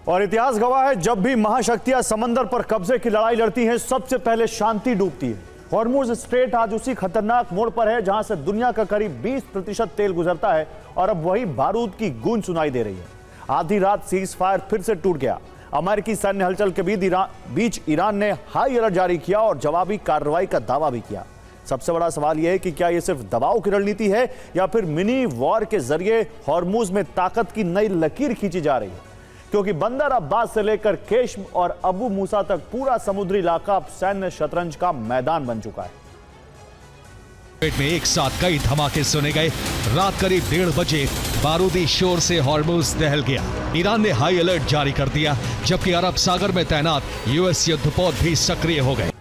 और इतिहास गवाह है, जब भी महाशक्तियां समंदर पर कब्जे की लड़ाई लड़ती हैं, सबसे पहले शांति डूबती है। हॉर्मुज स्ट्रेट आज उसी खतरनाक मोड़ पर है जहां से दुनिया का करीब 20% तेल गुजरता है और अब वही बारूद की गूंज सुनाई दे रही है। आधी रात सीज फायर फिर से टूट गया। अमेरिकी सैन्य हलचल के बीच ईरान ने हाई अलर्ट जारी किया और जवाबी कार्रवाई का दावा भी किया। सबसे बड़ा सवाल यह है कि क्या यह सिर्फ दबाव की रणनीति है या फिर मिनी वॉर के जरिए हॉर्मुज में ताकत की नई लकीर खींची जा रही है, क्योंकि बंदर अब्बास से लेकर केश्म और अबू मूसा तक पूरा समुद्री इलाका अब सैन्य शतरंज का मैदान बन चुका है। में एक साथ कई धमाके सुने गए। रात करीब 1:30 बजे बारूदी शोर से हॉर्मुज दहल गया। ईरान ने हाई अलर्ट जारी कर दिया, जबकि अरब सागर में तैनात यूएस युद्धपोत भी सक्रिय हो गए।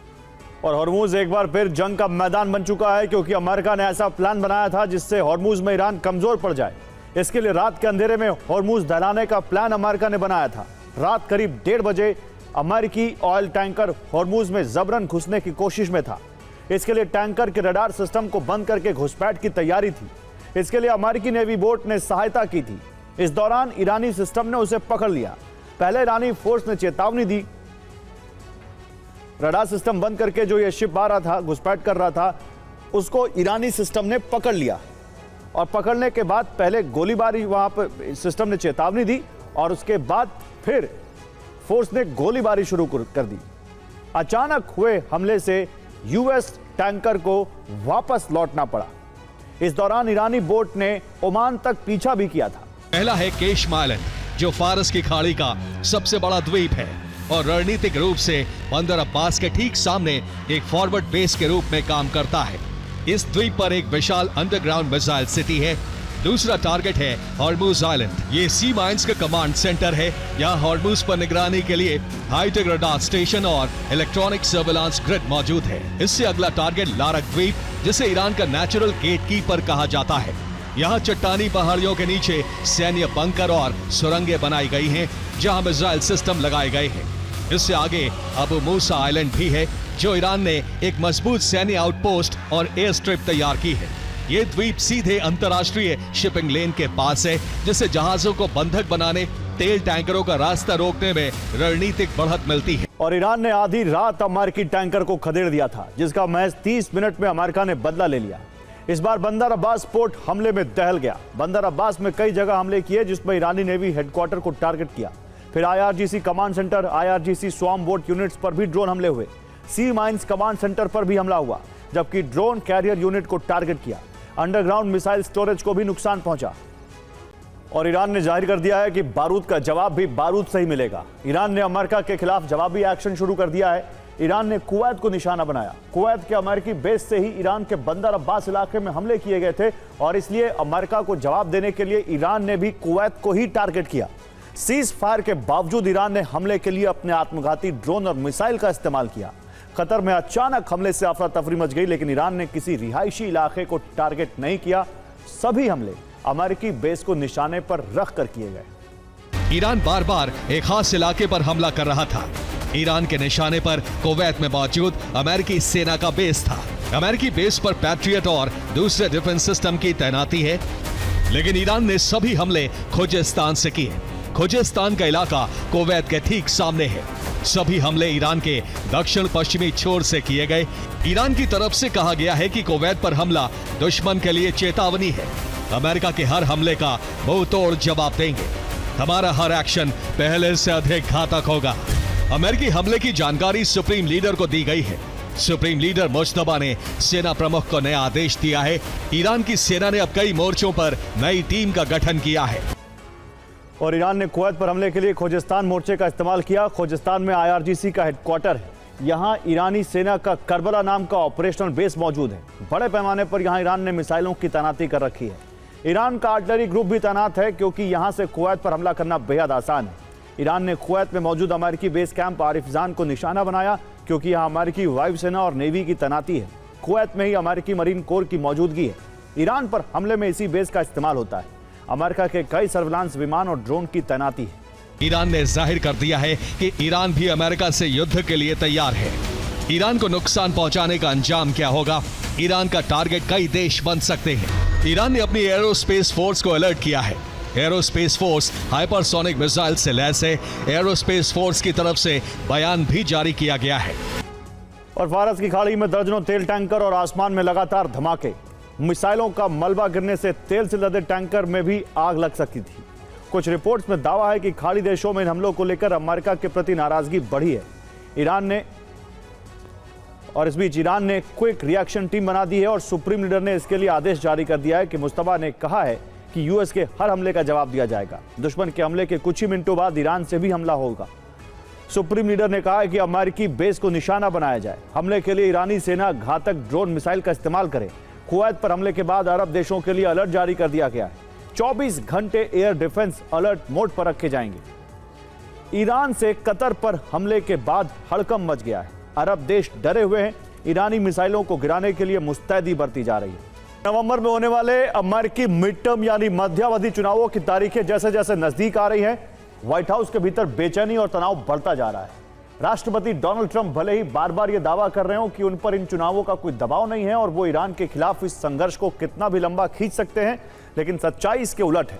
और हॉर्मुज एक बार फिर जंग का मैदान बन चुका है, क्योंकि अमेरिका ने ऐसा प्लान बनाया था जिससे हॉर्मुज में ईरान कमजोर पड़ जाए। इसके लिए रात के अंधेरे में हॉर्मुज दहलाने का प्लान अमेरिका ने बनाया था। रात करीब 1:30 बजे अमेरिकी ऑयल टैंकर हॉर्मुज में जबरन घुसने की कोशिश में था। इसके लिए टैंकर के रडार सिस्टम को बंद करके घुसपैठ की तैयारी थी। इसके लिए अमेरिकी नेवी बोट ने सहायता की थी। इस दौरान ईरानी सिस्टम ने उसे पकड़ लिया। पहले ईरानी फोर्स ने चेतावनी दी। रडार सिस्टम बंद करके जो ये शिप आ रहा था, घुसपैठ कर रहा था, उसको ईरानी सिस्टम ने पकड़ लिया। और पकड़ने के बाद पहले गोलीबारी, वहां पर सिस्टम ने चेतावनी दी और उसके बाद फिर फोर्स ने गोलीबारी शुरू कर दी। अचानक हुए हमले से यूएस टैंकर को वापस लौटना पड़ा। इस दौरान ईरानी बोट ने ओमान तक पीछा भी किया था। पहला है केश्म आइलैंड, जो फारस की खाड़ी का सबसे बड़ा द्वीप है और रणनीतिक रूप से बंदर अब्बास के ठीक सामने एक फॉरवर्ड बेस के रूप में काम करता है। इस द्वीप पर एक विशाल अंडरग्राउंड मिसाइल सिटी है। दूसरा टारगेट है हॉर्मुज आइलैंड। ये सी माइंस का कमांड सेंटर है। यहाँ हॉर्मुज पर निगरानी के लिए हाईटेक रडार स्टेशन और इलेक्ट्रॉनिक सर्विलांस ग्रिड मौजूद है। इससे अगला टारगेट लारक द्वीप, जिसे ईरान का नेचुरल गेटकीपर कहा जाता है। यहाँ चट्टानी पहाड़ियों के नीचे सैन्य बंकर और सुरंगें बनाई गई हैं, जहाँ मिसाइल सिस्टम लगाए गए हैं। इससे आगे अबू मूसा आइलैंड भी है, जो ईरान ने एक मजबूत सैन्य आउटपोस्ट और एयर स्ट्रिप तैयार की है। ये द्वीप सीधे अंतर्राष्ट्रीय शिपिंग लेन के पास है, जिससे जहाजों को बंधक बनाने, तेल टैंकरों का रास्ता रोकने में रणनीतिक बढ़त मिलती है। और ईरान ने आधी रात अमेरिकी टैंकर को खदेड़ दिया था, जिसका महज 30 मिनट में अमेरिका ने बदला ले लिया। इस बार बंदर अब्बास पोर्ट हमले में दहल गया। बंदर अब्बास में कई जगह हमले किए, जिसमें ईरानी नेवी हेडक्वार्टर को टारगेट किया। फिर IRGC command centre, IRGC swarm boat units पर भी ड्रोन हमले हुए। सी माइंस कमांड सेंटर पर भी हमला हुआ, जबकि ड्रोन कैरियर यूनिट को टारगेट किया। अंडरग्राउंड मिसाइल स्टोरेज को भी नुकसान पहुंचा। और ईरान ने जाहिर कर दिया है कि बारूद का जवाब भी बारूद से ही मिलेगा। ईरान ने अमेरिका के खिलाफ जवाबी एक्शन शुरू कर दिया है। ईरान ने कुवैत को निशाना बनाया। कुवैत के अमेरिकी बेस से ही ईरान के बंदर अब्बास इलाके में हमले किए गए थे और इसलिए अमेरिका को जवाब देने के लिए ईरान ने भी कुवैत को ही टारगेट किया। सीज फायर के बावजूद ईरान ने हमले के लिए अपने आत्मघाती ड्रोन और मिसाइल का इस्तेमाल किया। कतर में अचानक हमले से अफरा तफरी मच गई, लेकिन ईरान ने किसी रिहायशी इलाके को टारगेट नहीं किया। सभी हमले अमेरिकी बेस को निशाने पर रखकर किए गए। ईरान बार बार एक खास इलाके पर हमला कर रहा था। ईरान के निशाने पर कुवैत में मौजूद अमेरिकी सेना का बेस था। अमेरिकी बेस पर पैट्रियट और दूसरे डिफेंस सिस्टम की तैनाती है, लेकिन ईरान ने सभी हमले खुजेस्तान से किए। खुजेस्तान का इलाका कुवैत के ठीक सामने है। सभी हमले ईरान के दक्षिण पश्चिमी छोर से किए गए। ईरान की तरफ से कहा गया है कि कुवैत पर हमला दुश्मन के लिए चेतावनी है। अमेरिका के हर हमले का मुंह तोड़ जवाब देंगे। हमारा हर एक्शन पहले से अधिक घातक होगा। अमेरिकी हमले की जानकारी सुप्रीम लीडर को दी गई है। सुप्रीम लीडर मुश्तबा ने सेना प्रमुख को नया आदेश दिया है। ईरान की सेना ने अब कई मोर्चों पर नई टीम का गठन किया है। और ईरान ने कुवैत पर हमले के लिए खोजिस्तान मोर्चे का इस्तेमाल किया। खोजिस्तान में IRGC का हेडक्वार्टर है। यहाँ ईरानी सेना का करबला नाम का ऑपरेशनल बेस मौजूद है। बड़े पैमाने पर यहाँ ईरान ने मिसाइलों की तैनाती कर रखी है। ईरान का आर्टिलरी ग्रुप भी तैनात है, क्योंकि यहाँ से कुवैत पर हमला करना बेहद आसान है। ईरान ने कुवैत में मौजूद अमेरिकी बेस कैंप आरिफजान को निशाना बनाया, क्योंकि यहाँ अमेरिकी वायुसेना और नेवी की तैनाती है। कुवैत में ही अमेरिकी मरीन कोर की मौजूदगी है। ईरान पर हमले में इसी बेस का इस्तेमाल होता है। अमेरिका के कई सर्विलांस विमान और ड्रोन की तैनाती है। ईरान ने जाहिर कर दिया है कि ईरान भी अमेरिका से युद्ध के लिए तैयार है। ईरान को नुकसान पहुंचाने का अंजाम क्या होगा? ईरान का टारगेट कई देश बन सकते हैं। ईरान ने अपनी एरोस्पेस फोर्स को अलर्ट किया है। एरोस्पेस फोर्स हाइपरसोनिक मिसाइल से लैस है। एरोस्पेस फोर्स की तरफ से बयान भी जारी किया गया है। और फारस की खाड़ी में दर्जनों तेल टैंकर और आसमान में लगातार धमाके। मिसाइलों का मलबा गिरने से तेल से लदे टैंकर में भी आग लग सकती थी। कुछ रिपोर्ट्स में दावा है कि खाड़ी देशों में इन हमलों को लेकर अमेरिका के प्रति नाराजगी बढ़ी है। इस बीच ईरान ने क्विक रिएक्शन टीम बना दी है और सुप्रीम लीडर ने इसके लिए आदेश जारी कर दिया है कि मुस्तफा ने कहा है कि यूएस के हर हमले का जवाब दिया जाएगा। दुश्मन के हमले के कुछ ही मिनटों बाद ईरान से भी हमला होगा। सुप्रीम लीडर ने कहा है कि अमेरिकी बेस को निशाना बनाया जाए। हमले के लिए ईरानी सेना घातक ड्रोन मिसाइल का इस्तेमाल करे। कुवैत पर हमले के बाद अरब देशों के लिए अलर्ट जारी कर दिया गया है। 24 घंटे एयर डिफेंस अलर्ट मोड पर रखे जाएंगे। ईरान से कतर पर हमले के बाद हड़कंप मच गया है। अरब देश डरे हुए हैं। ईरानी मिसाइलों को गिराने के लिए मुस्तैदी बरती जा रही है। नवंबर में होने वाले अमेरिकी मिड टर्म यानी मध्यावधि चुनावों की तारीखें जैसे जैसे नजदीक आ रही हैं, व्हाइट हाउस के भीतर बेचैनी और तनाव बढ़ता जा रहा है। राष्ट्रपति डोनाल्ड ट्रंप भले ही बार बार यह दावा कर रहे हो कि उन पर इन चुनावों का कोई दबाव नहीं है और वो ईरान के खिलाफ इस संघर्ष को कितना भी लंबा खींच सकते हैं, लेकिन सच्चाई इसके उलट है।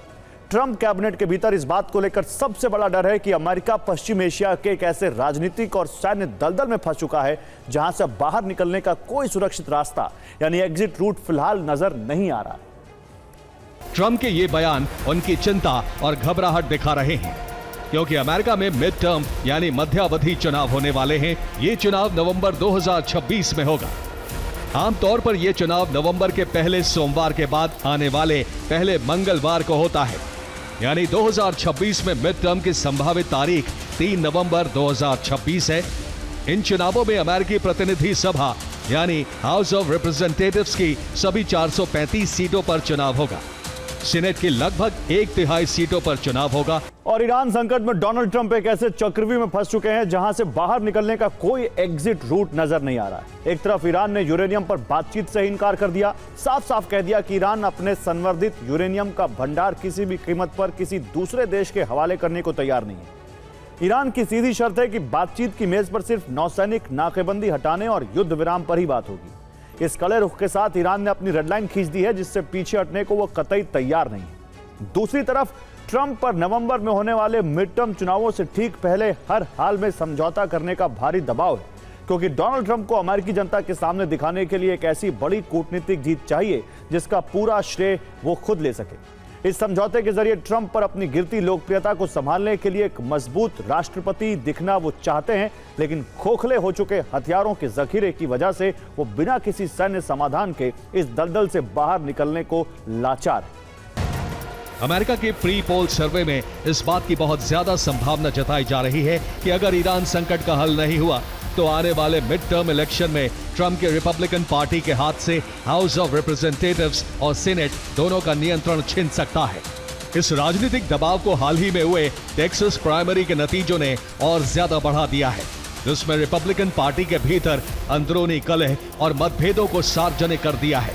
ट्रंप कैबिनेट के भीतर इस बात को लेकर सबसे बड़ा डर है कि अमेरिका पश्चिम एशिया के एक ऐसे राजनीतिक और सैन्य दलदल में फंस चुका है जहां से बाहर निकलने का कोई सुरक्षित रास्ता यानी एग्जिट रूट फिलहाल नजर नहीं आ रहा है। ट्रंप के ये बयान उनकी चिंता और घबराहट दिखा रहे हैं, क्योंकि अमेरिका में मिड टर्म यानी मध्यावधि चुनाव होने वाले हैं। ये चुनाव नवंबर 2026 में होगा। आमतौर पर यह चुनाव नवंबर के पहले सोमवार के बाद आने वाले पहले मंगलवार को होता है, यानी 2026 में मिड टर्म की संभावित तारीख 3 नवंबर 2026 है। इन चुनावों में अमेरिकी प्रतिनिधि सभा यानी हाउस ऑफ रिप्रेजेंटेटिव्स की सभी 435 सीटों पर चुनाव होगा। सीनेट की लगभग 1/3 सीटों पर चुनाव होगा। और ईरान संकट में डोनाल्ड ट्रंप एक ऐसे चक्रव्यूह में फंस चुके हैं जहां से बाहर निकलने का कोई एग्जिट रूट नजर नहीं आ रहा है। एक तरफ ईरान ने यूरेनियम पर बातचीत से इनकार कर दिया, साफ साफ कह दिया कि ईरान अपने संवर्धित यूरेनियम का भंडार किसी भी कीमत पर किसी दूसरे देश के हवाले करने को तैयार नहीं है। ईरान की सीधी शर्त है कि बातचीत की मेज पर सिर्फ नौसैनिक नाकेबंदी हटाने और युद्ध विराम पर ही बात होगी। इस कड़े रुख के साथ ईरान ने अपनी रेड लाइन खींच दी है, जिससे पीछे हटने को वो कतई तैयार नहीं है। दूसरी तरफ ट्रंप पर नवंबर में होने वाले मिड टर्म चुनावों से ठीक पहले हर हाल में समझौता करने का भारी दबाव है, क्योंकि डोनाल्ड ट्रंप को अमेरिकी जनता के सामने दिखाने के लिए एक ऐसी बड़ी कूटनीतिक जीत चाहिए जिसका पूरा श्रेय वो खुद ले सके। इस समझौते के जरिए ट्रंप पर अपनी गिरती लोकप्रियता को संभालने के लिए एक मजबूत राष्ट्रपति दिखना वो चाहते हैं, लेकिन खोखले हो चुके हथियारों के जखीरे की वजह से वो बिना किसी सैन्य समाधान के इस दलदल से बाहर निकलने को लाचार है। अमेरिका के प्री पोल सर्वे में इस बात की बहुत ज्यादा संभावना जताई जा रही है कि अगर ईरान संकट का हल नहीं हुआ तो आने वाले मिड टर्म इलेक्शन में ट्रंप के रिपब्लिकन पार्टी के हाथ से हाउस ऑफ रिप्रेजेंटेटिव्स और सीनेट दोनों का नियंत्रण छिन सकता है। इस राजनीतिक दबाव को हाल ही में हुए टेक्सास प्राइमरी के नतीजों ने और ज्यादा बढ़ा दिया है, जिसमें रिपब्लिकन पार्टी के भीतर अंदरूनी कलह और मतभेदों को सार्वजनिक कर दिया है।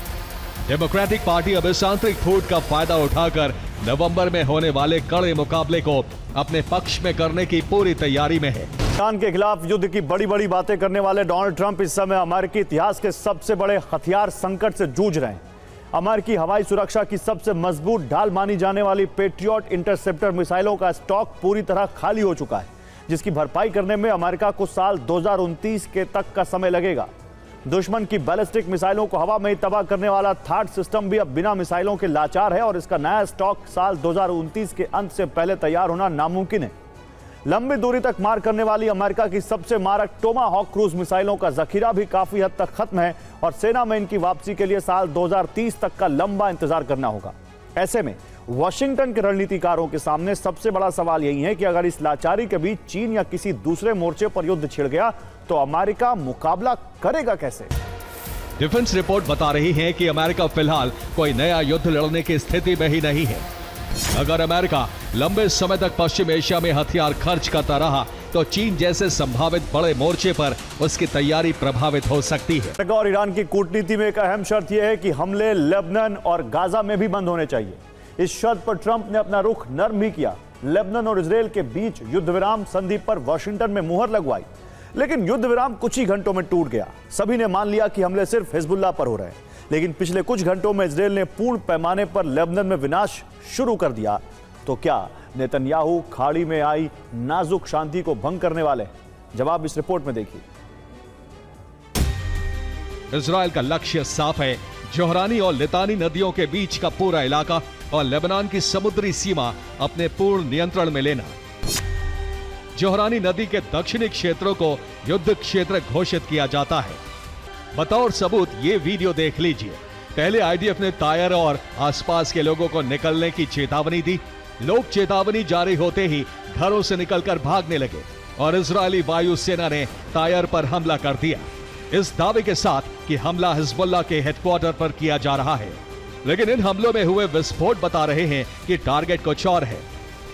डेमोक्रेटिक पार्टी अब इस आंतरिक फूट का फायदा उठाकर नवंबर में होने वाले कड़े मुकाबले को अपने पक्ष में करने की पूरी तैयारी में है। ईरान के खिलाफ युद्ध की बड़ी बड़ी बातें करने वाले डोनाल्ड ट्रंप इस समय अमेरिकी इतिहास के सबसे बड़े हथियार संकट से जूझ रहे हैं। अमेरिकी हवाई सुरक्षा की सबसे मजबूत ढाल मानी जाने वाली पेट्रियट इंटरसेप्टर मिसाइलों का स्टॉक पूरी तरह खाली हो चुका है, जिसकी भरपाई करने में अमेरिका को साल 2029 के तक का समय लगेगा। दुश्मन की बैलिस्टिक मिसाइलों को हवा में ही तबाह करने वाला थार्ड सिस्टम भी अब बिना मिसाइलों के लाचार है और इसका नया स्टॉक साल 2029 के अंत से पहले तैयार होना नामुमकिन है। लंबी दूरी तक मार करने वाली अमेरिका की सबसे मारक टोमाहॉक क्रूज मिसाइलों का जखीरा भी काफी हद तक खत्म है और सेना में इनकी वापसी के लिए साल 2030 तक का लंबा इंतजार करना होगा। ऐसे में वॉशिंगटन के रणनीतिकारों के सामने सबसे बड़ा सवाल यही है कि अगर इस लाचारी के बीच चीन या किसी दूसरे मोर्चे पर युद्ध छिड़ गया तो अमेरिका मुकाबला करेगा कैसे? डिफेंस रिपोर्ट बता रही है कि अमेरिका फिलहाल कोई नया युद्ध लड़ने की स्थिति में ही नहीं है। अगर अमेरिका लंबे समय तक पश्चिम एशिया में हथियार खर्च करता रहा तो चीन जैसे संभावित बड़े मोर्चे पर उसकी तैयारी प्रभावित हो सकती है। और ईरान की कूटनीति में एक अहम शर्त यह है कि हमले लेबनान और गाजा में भी बंद होने चाहिए। इस शर्त पर ट्रंप ने अपना रुख नर्म भी किया। लेबनान और इजरायल के बीच युद्ध विराम संधि पर वॉशिंगटन में मुहर लगवाई, लेकिन युद्ध विराम कुछ ही घंटों में टूट गया। सभी ने मान लिया कि हमले सिर्फ हिजबुल्लाह पर हो रहे हैं, लेकिन पिछले कुछ घंटों में इजरायल ने पूर्ण पैमाने पर लेबनान में विनाश शुरू कर दिया। तो क्या नेतन्याहू खाड़ी में आई नाजुक शांति को भंग करने वाले? जवाब इस रिपोर्ट में देखिए। इजराइल का लक्ष्य साफ है, जोहरानी और लितानी नदियों के बीच का पूरा इलाका और लेबनान की समुद्री सीमा अपने पूर्ण नियंत्रण में लेना। जोहरानी नदी के दक्षिणी क्षेत्रों को युद्ध क्षेत्र घोषित किया जाता है। बतौर सबूत ये वीडियो देख लीजिए। पहले आईडीएफ ने तायर और आसपास के लोगों को निकलने की चेतावनी दी। लोग चेतावनी जारी होते ही घरों से निकलकर भागने लगे और इजरायली वायुसेना ने तायर पर हमला कर दिया, इस दावे के साथ कि हमला हिजबुल्लाह के हेडक्वार्टर पर किया जा रहा है। लेकिन इन हमलों में हुए विस्फोट बता रहे हैं कि टारगेट कुछ और है।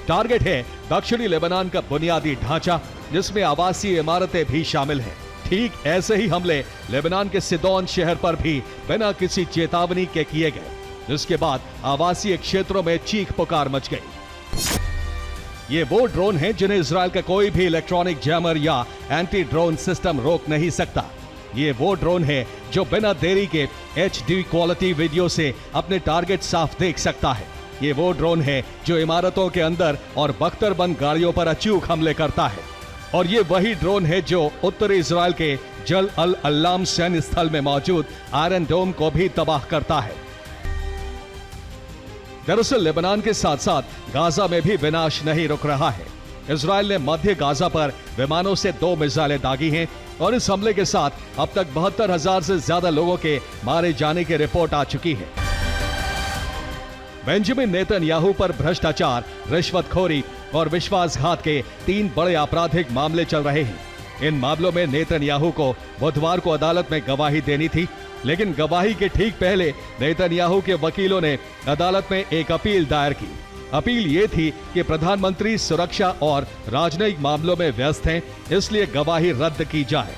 टारगेट है दक्षिणी लेबनान का बुनियादी ढांचा, जिसमें आवासीय इमारतें भी शामिल हैं। ठीक ऐसे ही हमले लेबनान के सिदोन शहर पर भी बिना किसी चेतावनी के किए गए, जिसके बाद आवासीय क्षेत्रों में चीख पुकार मच गई। ये वो ड्रोन हैं जिन्हें इजराइल का कोई भी इलेक्ट्रॉनिक जैमर या एंटी ड्रोन सिस्टम रोक नहीं सकता। ये वो ड्रोन है जो बिना देरी के HD क्वालिटी वीडियो से अपने टारगेट साफ देख सकता है। ये वो ड्रोन है जो इमारतों के अंदर और बख्तरबंद गाड़ियों पर अचूक हमले करता है। और ये वही ड्रोन है जो उत्तरी इजराइल के जल अल अल्लाम सैन्य स्थल में मौजूद आयरन डोम को भी तबाह करता है। दरअसल लेबनान के साथ साथ गाजा में भी विनाश नहीं रुक रहा है। इजराइल ने मध्य गाजा पर विमानों से 2 मिसाइलें दागी हैं और इस हमले के साथ अब तक 72,000 से ज्यादा लोगों के मारे जाने की रिपोर्ट आ चुकी है। बेंजामिन नेतन्याहू पर भ्रष्टाचार, रिश्वतखोरी और विश्वासघात के 3 बड़े आपराधिक मामले चल रहे हैं। इन मामलों में नेतन्याहू को बुधवार को अदालत में गवाही देनी थी, लेकिन गवाही के ठीक पहले नेतन्याहू के वकीलों ने अदालत में एक अपील दायर की। अपील ये थी कि प्रधानमंत्री सुरक्षा और राजनयिक मामलों में व्यस्त हैं, इसलिए गवाही रद्द की जाए।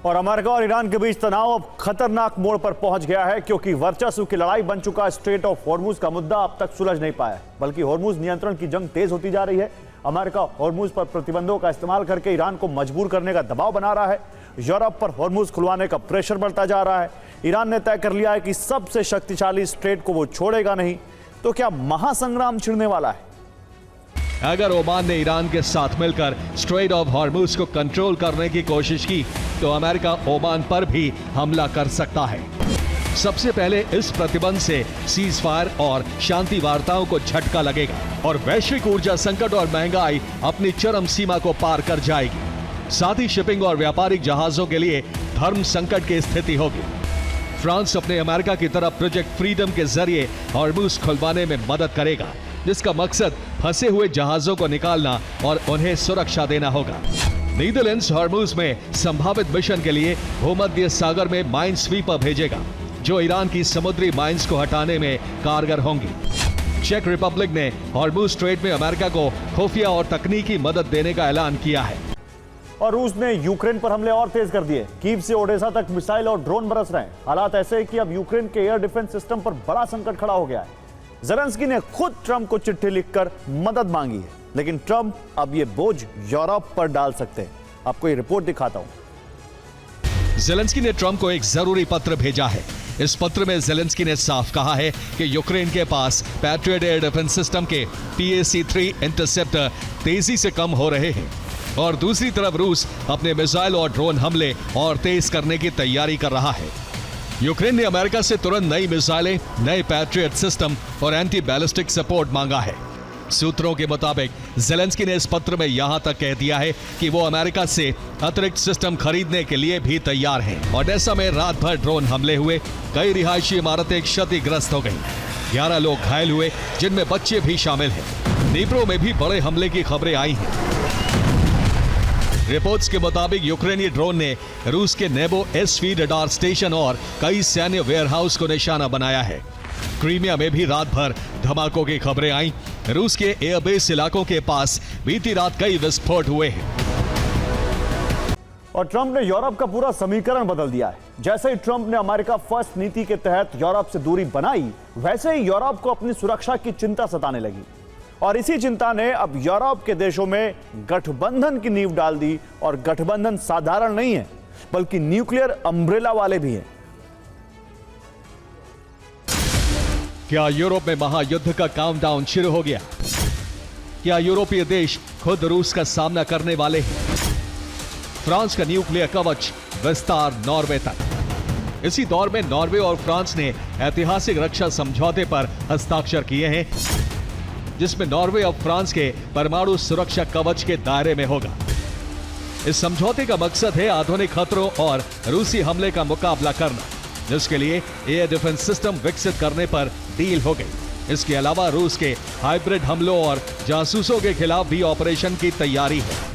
और अमेरिका और ईरान के बीच तनाव अब खतरनाक मोड़ पर पहुंच गया है, क्योंकि वर्चस्व की लड़ाई बन चुका स्ट्रेट ऑफ हॉर्मुज का मुद्दा अब तक सुलझ नहीं पाया, बल्कि हॉर्मुज नियंत्रण की जंग तेज होती जा रही है। अमेरिका हॉर्मुज पर प्रतिबंधों का इस्तेमाल करके ईरान को मजबूर करने का दबाव बना रहा है। यूरोप पर हॉर्मुज खुलवाने का प्रेशर बढ़ता जा रहा है। ईरान ने तय कर लिया है कि सबसे शक्तिशाली स्ट्रेट को वो छोड़ेगा नहीं। तो क्या महासंग्राम छिड़ने वाला है? अगर ओमान ने ईरान के साथ मिलकर स्ट्रेट ऑफ हॉर्मुज को कंट्रोल करने की कोशिश की तो अमेरिका ओमान पर भी हमला कर सकता है। सबसे पहले इस प्रतिबंध से सीज फायर और शांति वार्ताओं को झटका लगेगा और वैश्विक ऊर्जा संकट और महंगाई अपनी चरम सीमा को पार कर जाएगी। साथ ही शिपिंग और व्यापारिक जहाजों के लिए धर्म संकट की स्थिति होगी। फ्रांस अपने अमेरिका की तरफ प्रोजेक्ट फ्रीडम के जरिए हॉर्मुज खुलवाने में मदद करेगा, जिसका मकसद फंसे हुए जहाजों को निकालना और उन्हें सुरक्षा देना होगा। नीदरलैंड्स हॉर्मुज में संभावित मिशन के लिए भूमध्य सागर में माइन स्वीपर भेजेगा, जो ईरान की समुद्री माइंस को हटाने में कारगर होंगी। चेक रिपब्लिक ने हॉर्मुज स्ट्रेट में अमेरिका को खुफिया और तकनीकी मदद देने का ऐलान किया है। और रूस ने यूक्रेन पर हमले और तेज कर दिए। कीव से ओडेसा तक मिसाइल और ड्रोन बरस रहे हैं। हालात ऐसे हैं कि अब यूक्रेन के एयर डिफेंस सिस्टम पर बड़ा संकट खड़ा हो गया है। ज़ेलेंस्की ने खुद ट्रंप को चिट्ठी लिखकर मदद मांगी है, लेकिन ट्रंप अब ये बोझ यूरोप पर डाल सकते हैं। आपको ये रिपोर्ट दिखाता हूं। ज़ेलेंस्की ने ट्रंप को एक जरूरी पत्र भेजा है। इस पत्र में ज़ेलेंस्की ने साफ कहा है कि यूक्रेन के पास पैट्रियट एयर डिफेंस सिस्टम के PAC-3 इंटरसेप्टर तेजी से कम हो रहे हैं और दूसरी तरफ रूस अपने मिसाइल और ड्रोन हमले और तेज करने की तैयारी कर रहा है। यूक्रेन ने अमेरिका से तुरंत नई मिसाइलें, नए पैट्रियट सिस्टम और एंटी बैलिस्टिक सपोर्ट मांगा है। सूत्रों के मुताबिक ज़ेलेंस्की ने इस पत्र में यहां तक कह दिया है कि वो अमेरिका से अतिरिक्त सिस्टम खरीदने के लिए भी तैयार हैं। ओडेसा में रात भर ड्रोन हमले हुए, कई रिहायशी इमारतें क्षतिग्रस्त हो गईं, 11 लोग घायल हुए, जिनमें बच्चे भी शामिल हैं। नीप्रो में भी बड़े हमले की खबरें आई हैं। रिपोर्ट्स के मुताबिक यूक्रेनी ड्रोन ने रूस के नेबो SV रडार स्टेशन और कई सैन्य वेयरहाउस को निशाना बनाया है। क्रीमिया में भी रात भर धमाकों की खबरें आईं। रूस के एयरबेस इलाकों के पास बीती रात कई विस्फोट हुए हैं। और ट्रंप ने यूरोप का पूरा समीकरण बदल दिया है। जैसे ही ट्रंप ने अमेरिका फर्स्ट नीति के तहत यूरोप से दूरी बनाई, वैसे ही यूरोप को अपनी सुरक्षा की चिंता सताने लगी। और इसी चिंता ने अब यूरोप के देशों में गठबंधन की नींव डाल दी। और गठबंधन साधारण नहीं है, बल्कि न्यूक्लियर अम्ब्रेला वाले भी हैं। क्या यूरोप में महायुद्ध का काउंटडाउन शुरू हो गया? क्या यूरोपीय देश खुद रूस का सामना करने वाले हैं? फ्रांस का न्यूक्लियर कवच विस्तार नॉर्वे तक। इसी दौर में नॉर्वे और फ्रांस ने ऐतिहासिक रक्षा समझौते पर हस्ताक्षर किए हैं, जिसमें नॉर्वे अब फ्रांस के परमाणु सुरक्षा कवच के दायरे में होगा। इस समझौते का मकसद है आधुनिक खतरों और रूसी हमले का मुकाबला करना, जिसके लिए एयर डिफेंस सिस्टम विकसित करने पर डील हो गई। इसके अलावा रूस के हाइब्रिड हमलों और जासूसों के खिलाफ भी ऑपरेशन की तैयारी है।